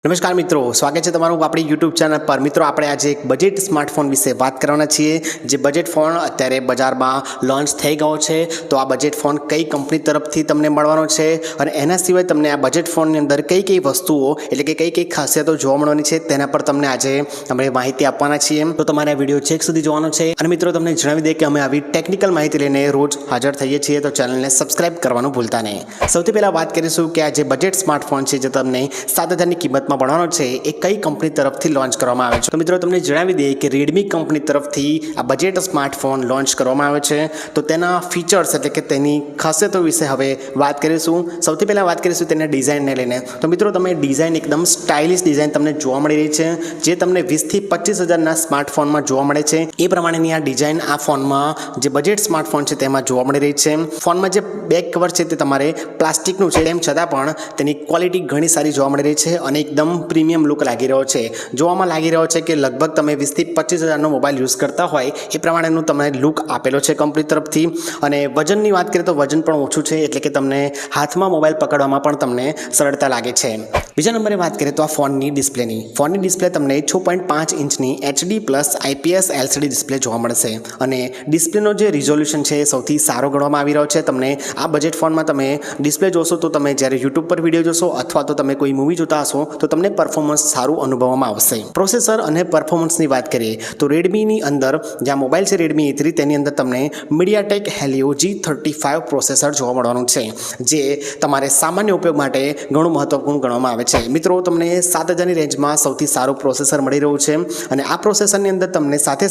નમસ્કાર મિત્રો, સ્વાગત છે તમારું આપણી યુટ્યુબ ચેનલ પર। મિત્રો, આપણે આજે એક બજેટ સ્માર્ટફોન વિશે વાત કરવાના છીએ। જે બજેટ ફોન અત્યારે બજારમાં લોન્ચ થઈ ગયો છે, તો આ બજેટ ફોન કઈ કંપની તરફથી તમને મળવાનો છે અને એના સિવાય તમને આ બજેટ ફોનની અંદર કઈ કઈ વસ્તુઓ એટલે કે કઈ કઈ ખાસિયતો જોવા મળવાની છે તેના પર તમને આજે અમે માહિતી આપવાના છીએ। તો તમારે આ વિડીયો છેક સુધી જોવાનો છે। અને મિત્રો, તમને જણાવી દઈએ કે અમે આવી ટેકનિકલ માહિતી લઈને રોજ હાજર થઈએ છીએ, તો ચેનલને સબસ્ક્રાઇબ કરવાનું ભૂલતા નહીં। સૌથી પહેલાં વાત કરીશું કે આ જે બજેટ સ્માર્ટફોન છે જે તમને 7,000ની કિંમત ભણવાનો છે એ કઈ કંપની તરફથી લોન્ચ કરવામાં આવે છે। તો મિત્રો, તમને જણાવી દઈએ કે રેડમી કંપની તરફથી આ બજેટ સ્માર્ટફોન લોન્ચ કરવામાં આવે છે। તો તેના ફીચર્સ એટલે કે તેની ખાસિયતો વિશે હવે વાત કરીશું। સૌથી પહેલાં વાત કરીશું તેના ડિઝાઇનને લઈને। તો મિત્રો, તમે ડિઝાઇન એકદમ સ્ટાઇલિશ ડિઝાઇન તમને જોવા મળી રહી છે, જે તમને 20,000થી 25,000ના સ્માર્ટફોનમાં જોવા મળે છે એ પ્રમાણેની આ ડિઝાઇન આ ફોનમાં જે બજેટ સ્માર્ટફોન છે તેમાં જોવા મળી રહી છે। ફોનમાં જે બેક કવર છે તે તમારે પ્લાસ્ટિકનું છે, તેમ છતાં પણ તેની ક્વોલિટી ઘણી સારી જોવા મળી રહી છે અને એકદમ પ્રીમિયમ લુક લાગી રહ્યો છે। જોવામાં લાગી રહ્યો છે કે લગભગ તમે 20,000થી 25,000નો મોબાઈલ યુઝ કરતા હોય એ પ્રમાણેનું તમને લુક આપેલો છે કંપની તરફથી। અને વજનની વાત કરીએ તો વજન પણ ઓછું છે, એટલે કે તમને હાથમાં મોબાઈલ પકડવામાં પણ તમને સરળતા લાગે છે। બીજા નંબરે વાત કરીએ તો આ ફોનની ડિસ્પ્લે તમને 6.5 ઇંચની HD+ IPS LCD ડિસ્પ્લે જોવા મળશે અને ડિસ્પ્લેનો જે રિઝોલ્યુશન છે એ સૌથી સારો ગણવામાં આવી રહ્યો છે। તમને આ બજેટ ફોનમાં તમે ડિસ્પ્લે જોશો તો તમે જ્યારે યુટ્યુબ પર વિડીયો જોશો અથવા તો તમે કોઈ મૂવી જોતા હશો તો તમને પરફોર્મન્સ સારું અનુભવવામાં આવશે। પ્રોસેસર અને પરફોર્મન્સની વાત કરીએ તો રેડમીની અંદર જે મોબાઈલ છે રેડમી E3 તેની અંદર તમને MediaTek Helio G35 પ્રોસેસર જોવા મળવાનું છે, જે તમારે સામાન્ય ઉપયોગ માટે ઘણું મહત્વપૂર્ણ ગણવામાં આવે છે। મિત્રો, તમને 7,000ની રેન્જમાં સૌથી સારું પ્રોસેસર મળી રહ્યું છે અને આ પ્રોસેસરની અંદર તમને સાથે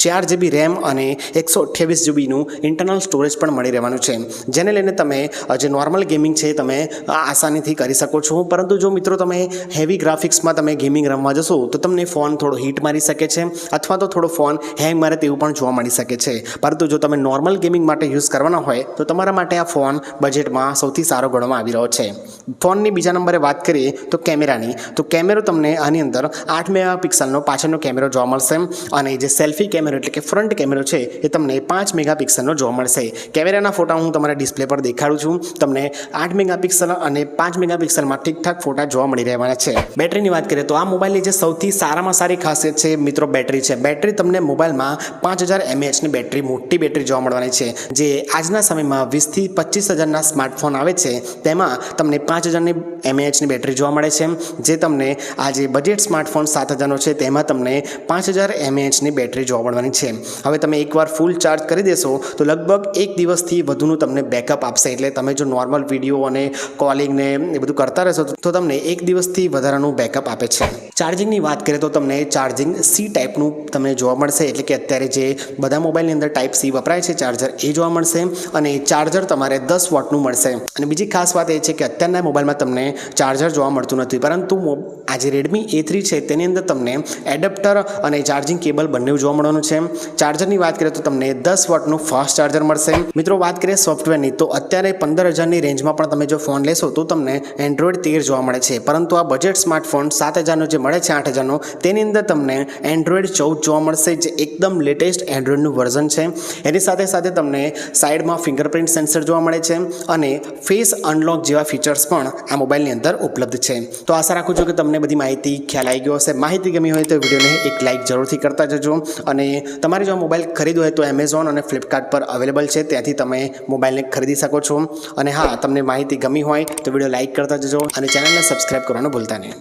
4GB રેમ અને 128GBનું ઇન્ટરનલ સ્ટોરેજ પણ મળી રહેવાનું છે, જેને લઈને તમે જે નોર્મલ ગેમિંગ છે તમે આસાનીથી કરી શકો છો। પરંતુ જો મિત્રો તમે હેવી ગ્રાફિક્સમાં તમે ગેમિંગ રમવા જશો તો તમને ફોન થોડો હીટ મારી શકે છે અથવા તો થોડો ફોન હેંગ મારે તેવું પણ જોવા મળી શકે છે। પરંતુ જો તમે નોર્મલ ગેમિંગ માટે યુઝ કરવાના હોય તો તમારા માટે આ ફોન બજેટમાં સૌથી સારો ગણવામાં આવી રહ્યો છે। ફોનની બીજા નંબરે વાત કરીએ તો કેમેરાની, તો કેમેરો તમને આની અંદર 8 મેગાપિક્સલનો પાછળનો કેમેરો જોવા મળશે અને જે સેલ્ફી કેમેરો એટલે કે ફ્રન્ટ કેમેરો છે એ તમને 5 મેગાપિક્સલનો જોવા મળશે। કેમેરાના ફોટા હું તમારા ડિસ્પ્લે પર દેખાડું છું। તમને 8 મેગાપિક્સલ અને 5 મેગાપિક્સલમાં ઠીકઠાક ફોટા જોવા મળી રહેવાના છે। બેટરીની વાત કરીએ તો આ મોબાઈલની જે સૌથી સારામાં સારી ખાસિયત છે મિત્રો બેટરી છે। બેટરી તમને મોબાઈલમાં 5000 mAhની બેટરી, મોટી બેટરી જોવા મળવાની છે, જે આજના સમયમાં 20,000થી 25,000ના સ્માર્ટફોન આવે છે તેમાં તમને 5000 mAhની બેટરી જોવા મળે છે, જે તમને આ જે બજેટ સ્માર્ટફોન 7,000નો છે તેમાં તમને 5000 mAhની બેટરી જોવા મળવાની છે। હવે તમે એકવાર ફૂલ ચાર્જ કરી દેશો તો લગભગ 1 દિવસથી વધુનું તમને બેકઅપ આપશે। એટલે તમે જો નોર્મલ વિડીયો અને કોલિંગ ને એ બધું કરતા રહેશો તો તમને 1 દિવસથી વધારાનું બેકઅપ આપે છે। ચાર્જિંગની વાત કરીએ તો તમને ચાર્જિંગ C ટાઈપનું તમને જોવા મળશે, એટલે કે અત્યારે જે બધા મોબાઈલની અંદર ટાઈપ C વપરાય છે ચાર્જર એ જોવા મળશે અને ચાર્જર તમારે 10 વોટનું મળશે। અને બીજી ખાસ વાત એ છે કે અત્યારના મોબાઈલમાં તમને ચાર્જર જોવા મળતું નથી, પરંતુ આ જે રેડમી A3 છે તેની અંદર તમને એડપ્ટર અને ચાર્જિંગ કેબલ બંને જોવા મળવાનું છે। ચાર્જરની વાત કરીએ તો તમને 10 વોટનું ફાસ્ટ ચાર્જર મળશે। મિત્રો, વાત કરીએ સોફ્ટવેરની તો અત્યારે 15,000ની રેન્જમાં પણ તમે જો ફોન લેશો તો તમને Android 13 જોવા મળે છે, પરંતુ આ બજેટ સ્માર્ટફોન 7,000નો જે મળે છે 8,000નો તેની અંદર તમને Android 14 જોવા મળશે, જે એકદમ લેટેસ્ટ એન્ડ્રોઈડનું વર્ઝન છે। એની સાથે તમને સાઈડમાં ફિંગરપ્રિન્ટ સેન્સર જોવા મળે છે અને ફેસ અનલોક જેવા ફીચર્સ પણ આ મોબાઈલની અંદર ઉપલબ્ધ છે। તો આશા રાખું છું કે તમને બધી માહિતી ખ્યાલ આવી ગયો હશે। માહિતી ગમી હોય તો વિડીયોને એક લાઇક જરૂરથી કરતા જજો અને તમારે જો મોબાઈલ ખરીદવો હોય તો Amazon અને Flipkart પર અવેલેબલ છે, ત્યાંથી તમે મોબાઈલને ખરીદી શકો છો। અને હા, તમને માહિતી ગમી હોય તો વિડીયો લાઇક કરતા જજો અને ચેનલને સબસ્ક્રાઈબ કરવાનું ભૂલતા નહીં।